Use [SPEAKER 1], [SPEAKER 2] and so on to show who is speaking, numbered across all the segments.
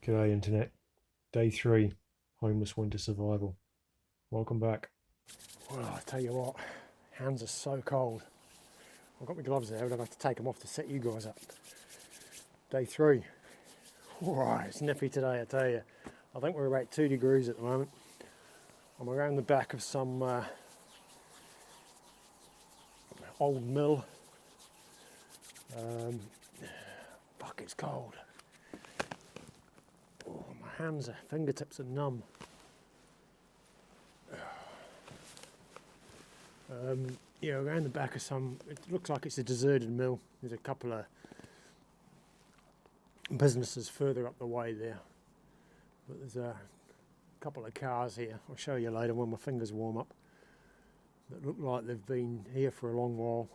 [SPEAKER 1] G'day Internet. Day 3, Homeless Winter Survival. Welcome back.
[SPEAKER 2] Well, I tell you what, hands are so cold. I've got my gloves there, but I've got to take them off to set you guys up. Day 3. Wow, it's nippy today, I tell you. I think we're about 2 degrees at the moment. I'm around the back of some old mill. Fuck, it's cold. Oh, my hands are, fingertips are numb. Around the back of some, it looks like it's a deserted mill. There's a couple of businesses further up the way there. But there's a couple of cars here, I'll show you later when my fingers warm up, that look like they've been here for a long while.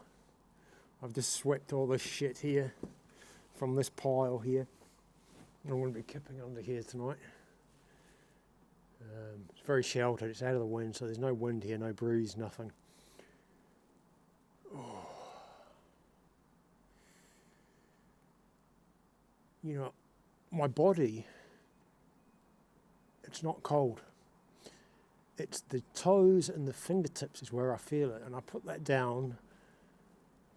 [SPEAKER 2] I've just swept all this shit here from this pile here. I'm going to be kipping under here tonight. It's very sheltered, it's out of the wind, so there's no wind here, no breeze, nothing. Oh. You know, my body, it's not cold. It's the toes and the fingertips is where I feel it, and I put that down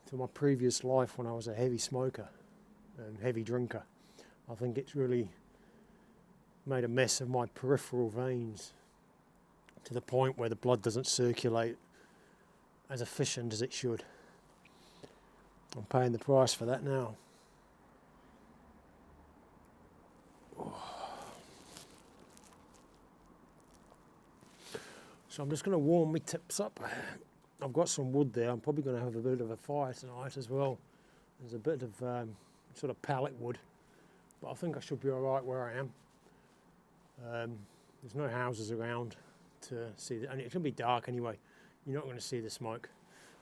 [SPEAKER 2] to my previous life when I was a heavy smoker and heavy drinker. I think it's really made a mess of my peripheral veins to the point where the blood doesn't circulate as efficient as it should. I'm paying the price for that now. So I'm just going to warm my tips up. I've got some wood there. I'm probably going to have a bit of a fire tonight as well. There's a bit of sort of pallet wood, but I think I should be all right where I am. There's no houses around to see, and it's going to be dark anyway. You're not going to see the smoke.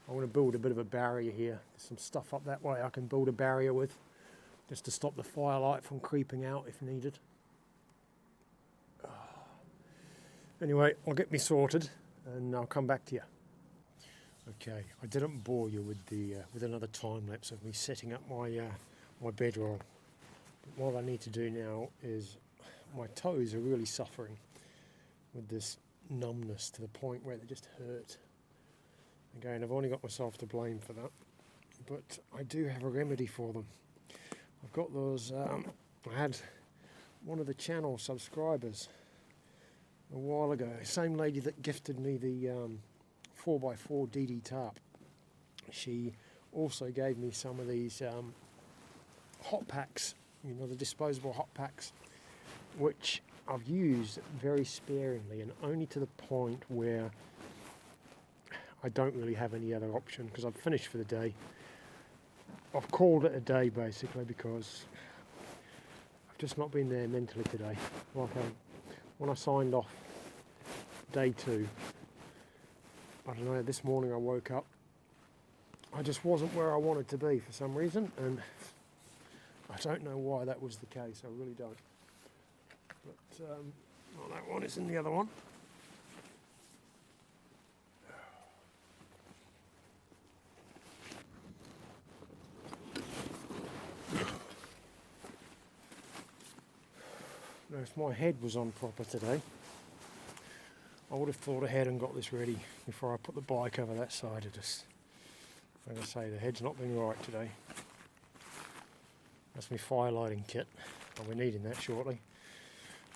[SPEAKER 2] I want to build a bit of a barrier here. There's some stuff up that way I can build a barrier with, just to stop the firelight from creeping out if needed. Anyway, I'll get me sorted and I'll come back to you. Okay, I didn't bore you with another time lapse of me setting up my bedroll. But what I need to do now is, my toes are really suffering with this numbness to the point where they just hurt. Again, I've only got myself to blame for that, but I do have a remedy for them. I've got those, I had one of the channel subscribers a while ago, same lady that gifted me the 4x4 DD tarp. She also gave me some of these hot packs, you know, the disposable hot packs, which I've used very sparingly and only to the point where I don't really have any other option because I've finished for the day. I've called it a day basically because I've just not been there mentally today. Like when I signed off day 2, I don't know, this morning I woke up, I just wasn't where I wanted to be for some reason, and I don't know why that was the case, I really don't. But well, that one is in the other one. Now, if my head was on proper today, I would have thought ahead and got this ready before I put the bike over that side. Like I say, the head's not been right today. That's my firelighting kit. I'll be needing that shortly.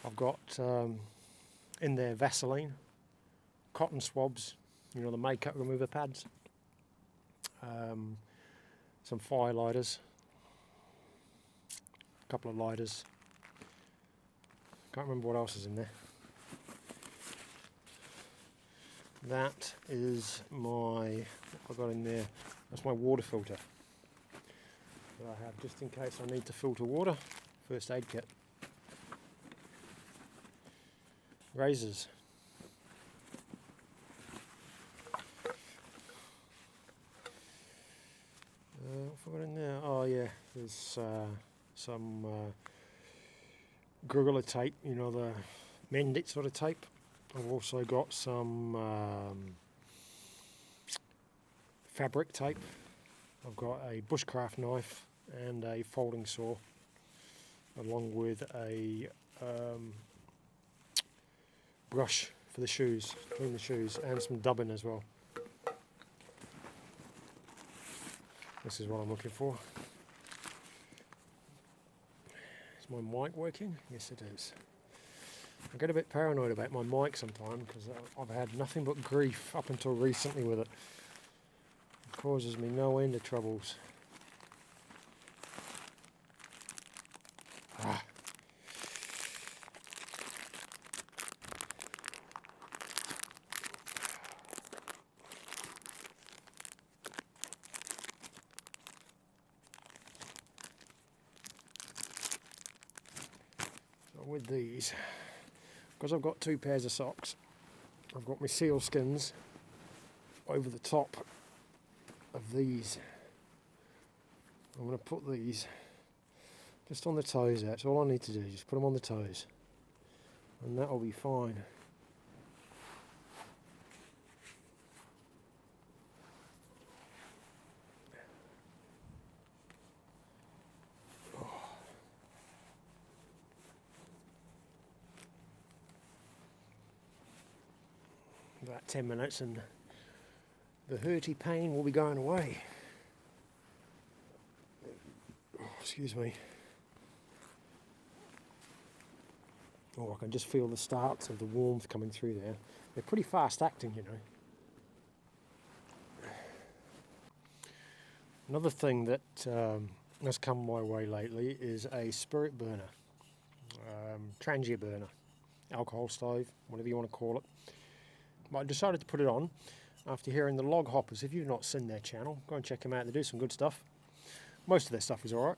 [SPEAKER 2] I've got in there Vaseline, cotton swabs, you know, the makeup remover pads, some fire lighters, a couple of lighters. Can't remember what else is in there. That is what I got in there. That's my water filter that I have just in case I need to filter water. First aid kit. Razors. What have I got in there? Oh yeah, there's some gorilla tape, you know, the mend it sort of tape. I've also got some fabric tape. I've got a bushcraft knife and a folding saw. along with a brush for the shoes, clean the shoes, and some dubbing as well. This is what I'm looking for. Is my mic working? Yes, it is. I get a bit paranoid about my mic sometimes because I've had nothing but grief up until recently with it. It causes me no end of troubles. Ah. So with these, because I've got two pairs of socks, I've got my seal skins over the top of these. I'm going to put these just on the toes. That's all I need to do, just put them on the toes, and that'll be fine. About 10 minutes and the hurty pain will be going away. Oh, excuse me. Oh, I can just feel the starts of the warmth coming through there. They're pretty fast acting, you know. Another thing that has come my way lately is a spirit burner, transient burner, alcohol stove, whatever you want to call it. But I decided to put it on after hearing the Log Hoppers. If you've not seen their channel, go and check them out. They do some good stuff. Most of their stuff is alright.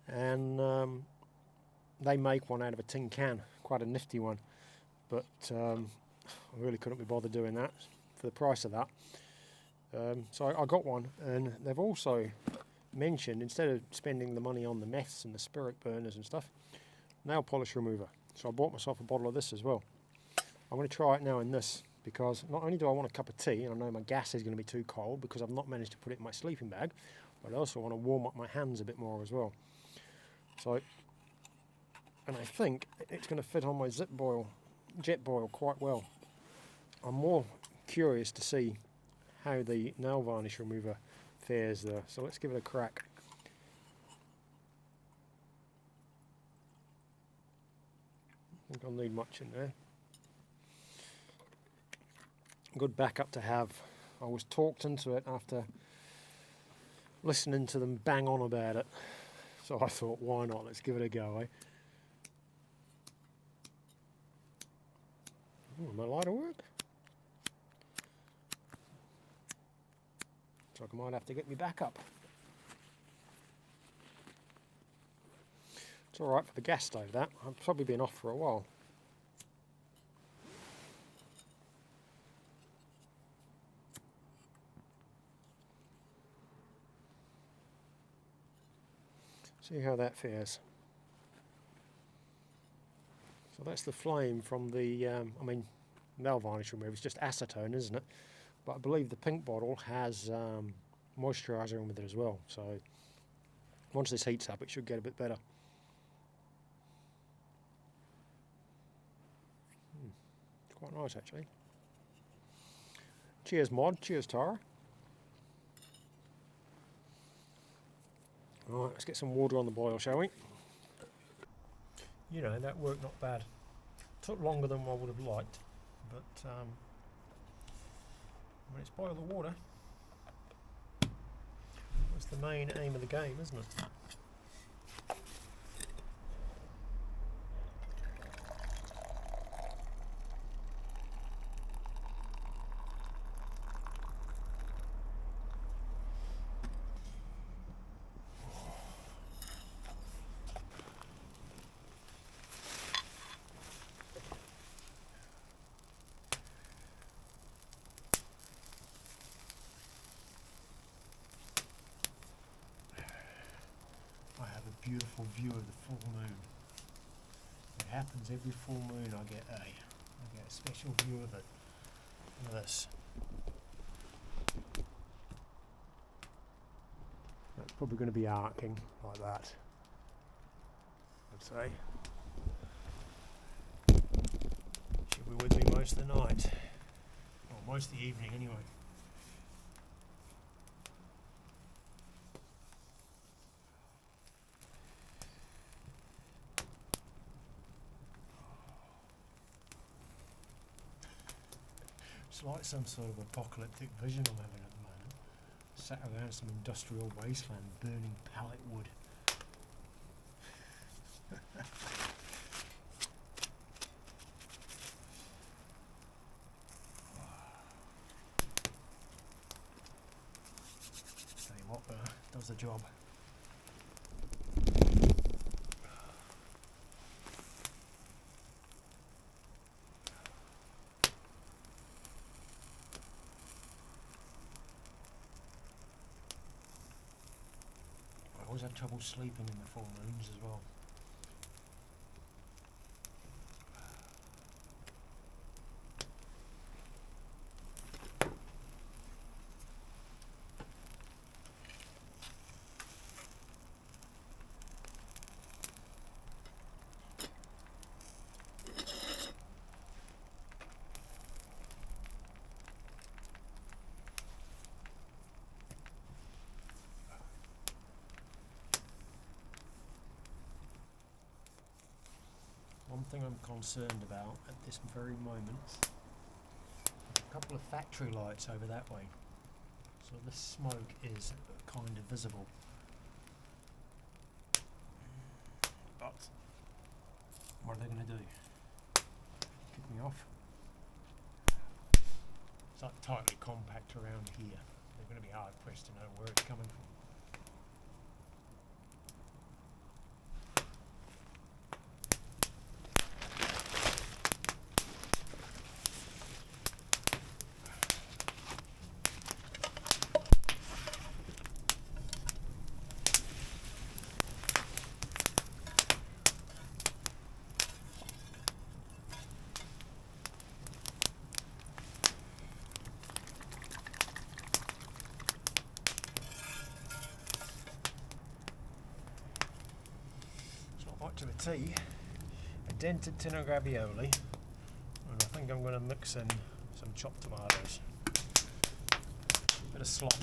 [SPEAKER 2] And they make one out of a tin can, quite a nifty one. But I really couldn't be bothered doing that for the price of that. So I got one, and they've also mentioned, instead of spending the money on the meths and the spirit burners and stuff, nail polish remover. So I bought myself a bottle of this as well. I'm going to try it now in this, because not only do I want a cup of tea, and I know my gas is going to be too cold because I've not managed to put it in my sleeping bag, but I also want to warm up my hands a bit more as well. So, and I think it's going to fit on my Jetboil quite well. I'm more curious to see how the nail varnish remover fares there, so let's give it a crack. I think I'll need much in there. Good backup to have. I was talked into it after listening to them bang on about it, so I thought, why not, let's give it a go, eh? Ooh, my lighter work? So I might have to get me back up. It's alright for the gas stove, that. I've probably been off for a while. See how that fares. So that's the flame from the, nail varnish remover. It's just acetone, isn't it? But I believe the pink bottle has moisturiser in with it as well. So once this heats up, it should get a bit better. It's quite nice, actually. Cheers, Mod. Cheers, Tara. Alright, let's get some water on the boil, shall we? You know, that worked not bad. Took longer than I would have liked, but when it's boil the water, that's the main aim of the game, isn't it? Beautiful view of the full moon. It happens every full moon. I get a special view of it. Look at this. That's probably going to be arcing like that. say. She'll be with me most of the night, or most of the evening anyway. It's like some sort of apocalyptic vision I'm having at the moment. Sat around some industrial wasteland burning pallet wood. Tell you what, does the job. I always have trouble sleeping in the full moons as well. One thing I'm concerned about at this very moment, a couple of factory lights over that way, so the smoke is kind of visible. But what are they going to do? Kick me off? It's like tightly compact around here. They're going to be hard pressed to know where it's coming from. To a tea, a dented tin of ravioli, and I think I'm going to mix in some chopped tomatoes, a bit of slop.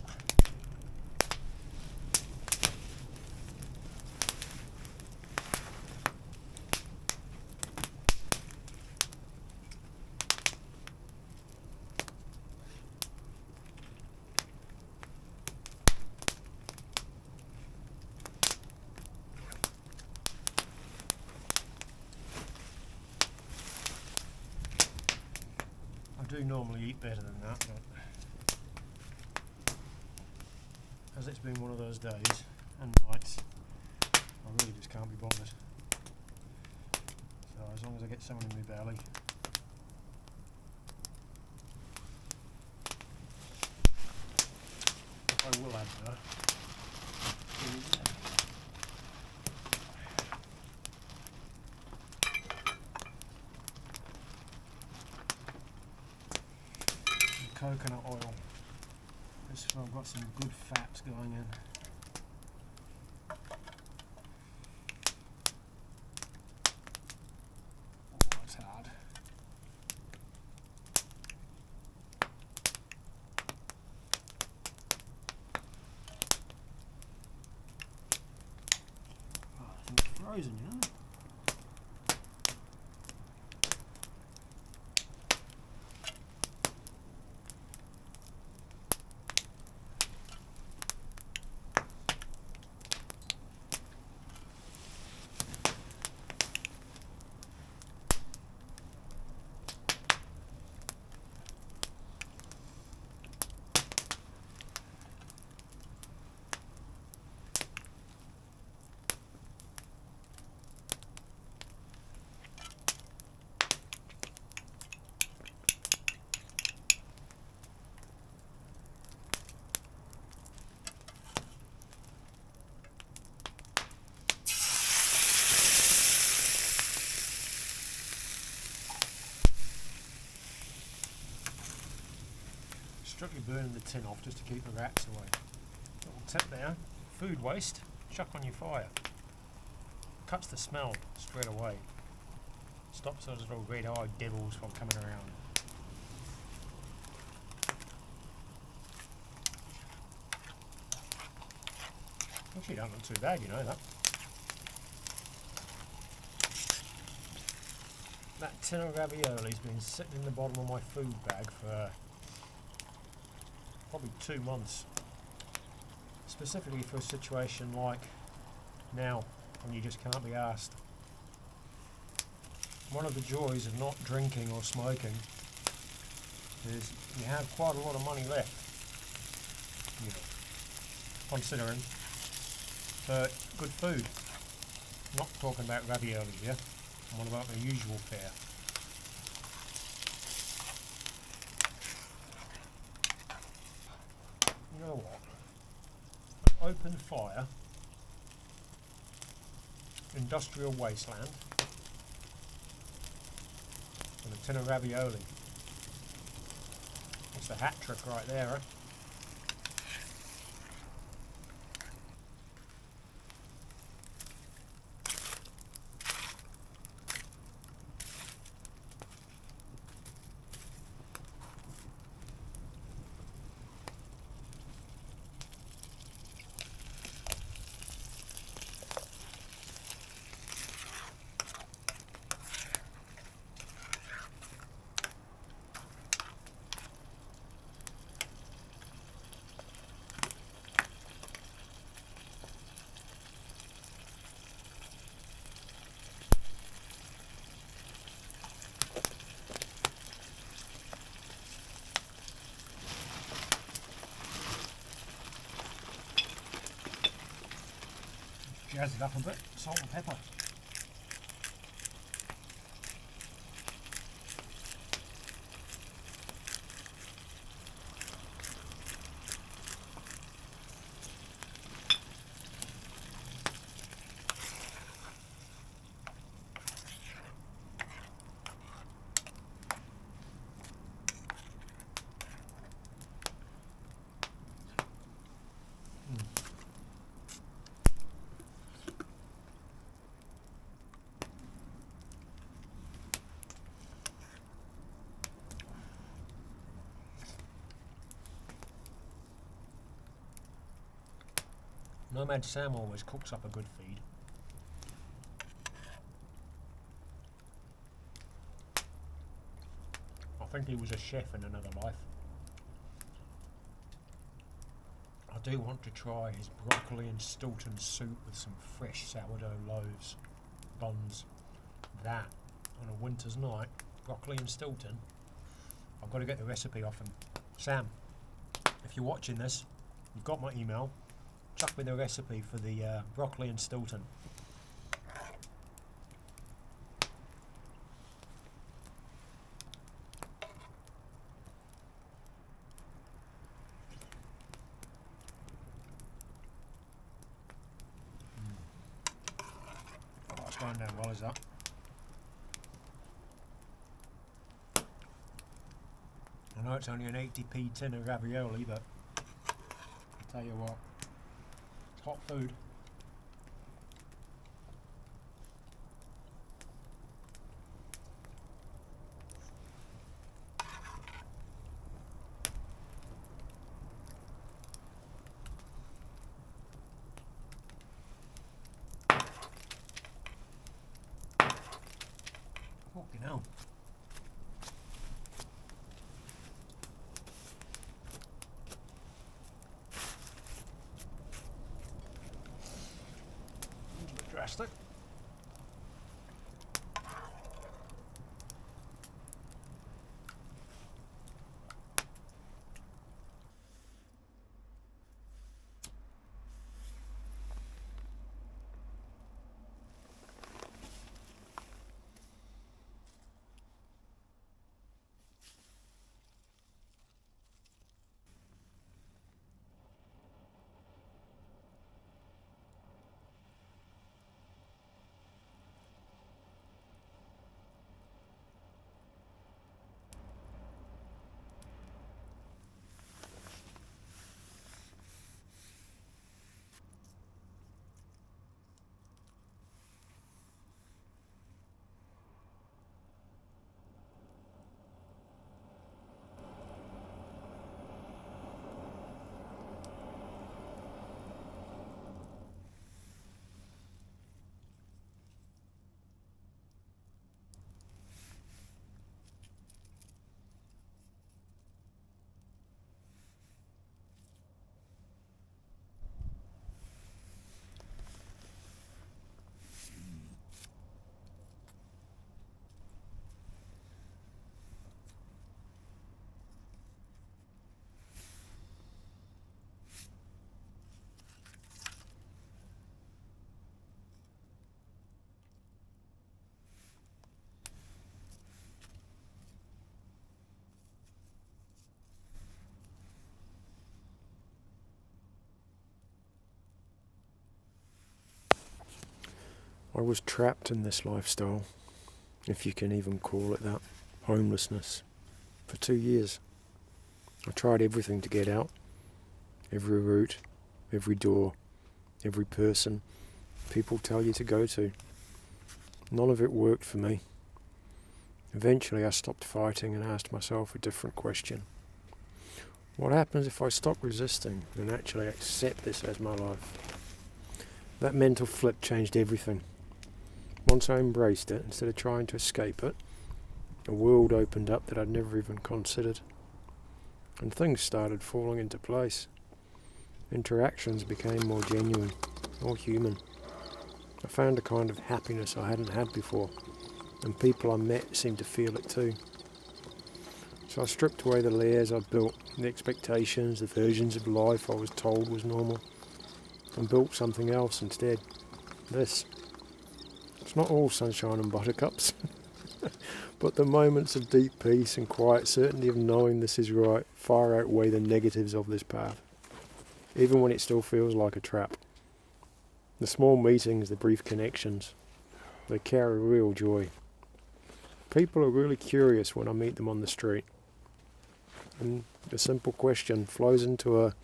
[SPEAKER 2] I do normally eat better than that, but as it's been one of those days and nights, I really just can't be bothered. So as long as I get something in my belly. I will add that. Coconut oil. This so I've got some good fats going in. Oh, that's hard. Oh, I think it's frozen, you know. Strictly burning the tin off just to keep the rats away. Little tip there, food waste, chuck on your fire. cuts the smell straight away. Stops those little red-eyed devils from coming around. Actually, don't look too bad, you know that. That tin of ravioli's been sitting in the bottom of my food bag for probably 2 months. Specifically for a situation like now, when you just can't be asked. One of the joys of not drinking or smoking is you have quite a lot of money left, you know, considering, for good food. Not talking about ravioli here, I'm on about the usual fare. You know what? Open fire, industrial wasteland, and a tin of ravioli. It's the hat trick right there, eh? Jazz it up a bit, salt and pepper. Nomad Sam always cooks up a good feed. I think he was a chef in another life. I do want to try his broccoli and Stilton soup with some fresh sourdough loaves, buns. That, on a winter's night, broccoli and Stilton. I've got to get the recipe off him. Sam, if you're watching this, you've got my email. Chuck me the recipe for the broccoli and Stilton. Oh, it's going down well, is that? I know it's only an 80p tin of ravioli, but I'll tell you what. Hot food. Fucking hell. Drastic. I was trapped in this lifestyle, if you can even call it that, homelessness, for 2 years. I tried everything to get out, every route, every door, every person people tell you to go to. None of it worked for me. Eventually I stopped fighting and asked myself a different question. What happens if I stop resisting and actually accept this as my life? That mental flip changed everything. Once I embraced it, instead of trying to escape it, a world opened up that I'd never even considered. And things started falling into place. Interactions became more genuine, more human. I found a kind of happiness I hadn't had before, and people I met seemed to feel it too. So I stripped away the layers I'd built, the expectations, the versions of life I was told was normal, and built something else instead. This. It's not all sunshine and buttercups, but the moments of deep peace and quiet certainty of knowing this is right far outweigh the negatives of this path, even when it still feels like a trap. The small meetings, the brief connections, they carry real joy. People are really curious when I meet them on the street, and a simple question flows into a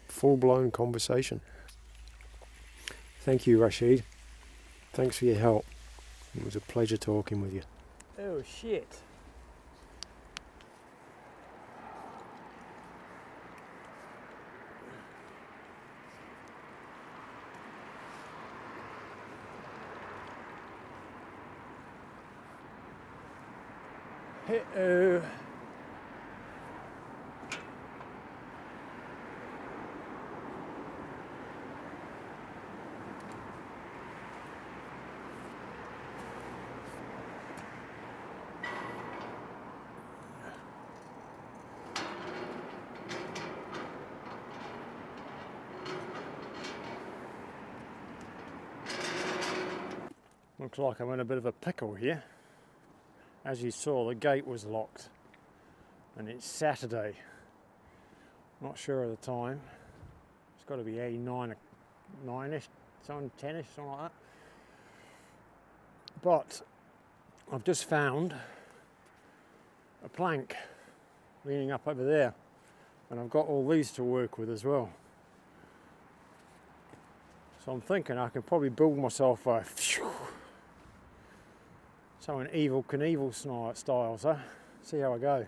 [SPEAKER 2] full-blown conversation. Thank you, Rashid. Thanks for your help. It was a pleasure talking with you.
[SPEAKER 3] Oh shit. Uh-oh. Looks like I'm in a bit of a pickle here. As you saw, the gate was locked and it's Saturday. Not sure of the time. It's got to be 9-ish, something 10-ish, something like that. But I've just found a plank leaning up over there, and I've got all these to work with as well. So I'm thinking I can probably build myself a something Evel Knievel style, so see how I go.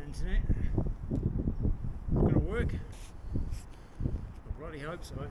[SPEAKER 3] Internet. It's gonna work. I bloody hope so.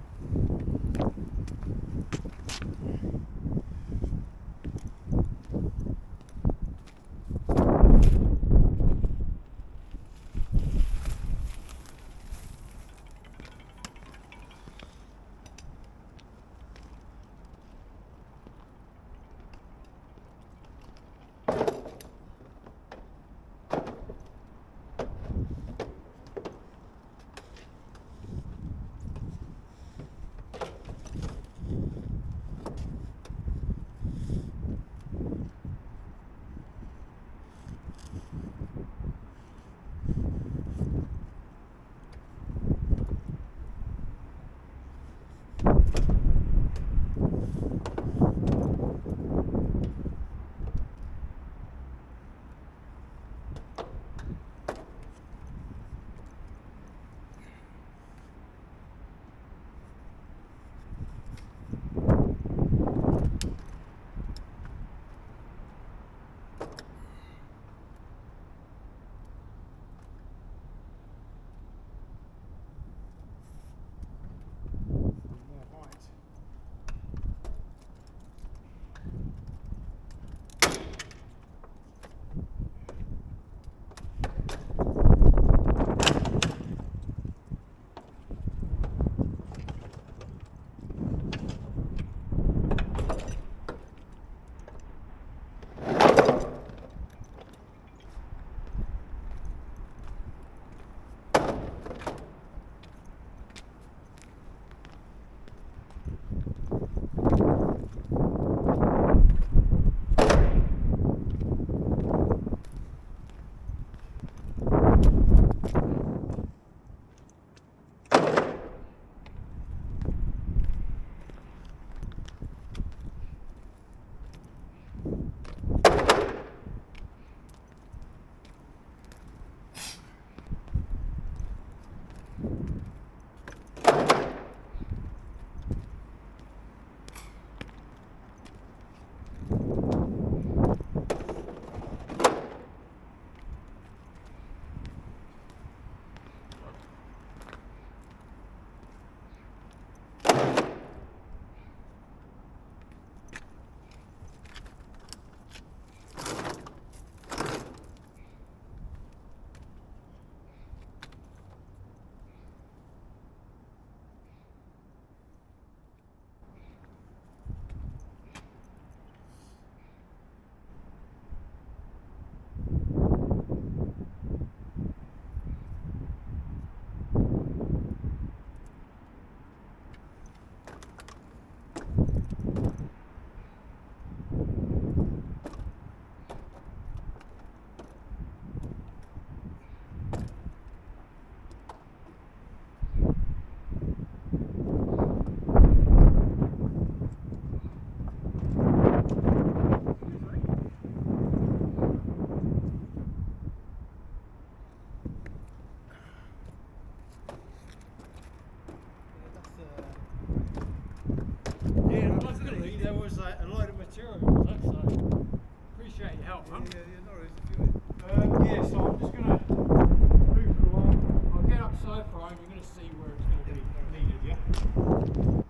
[SPEAKER 2] one.
[SPEAKER 4] Yeah, no worries. If you
[SPEAKER 2] Yeah, so I'm just going to move it along. I'll get up so far and you're going to see where it's going to be needed, yeah?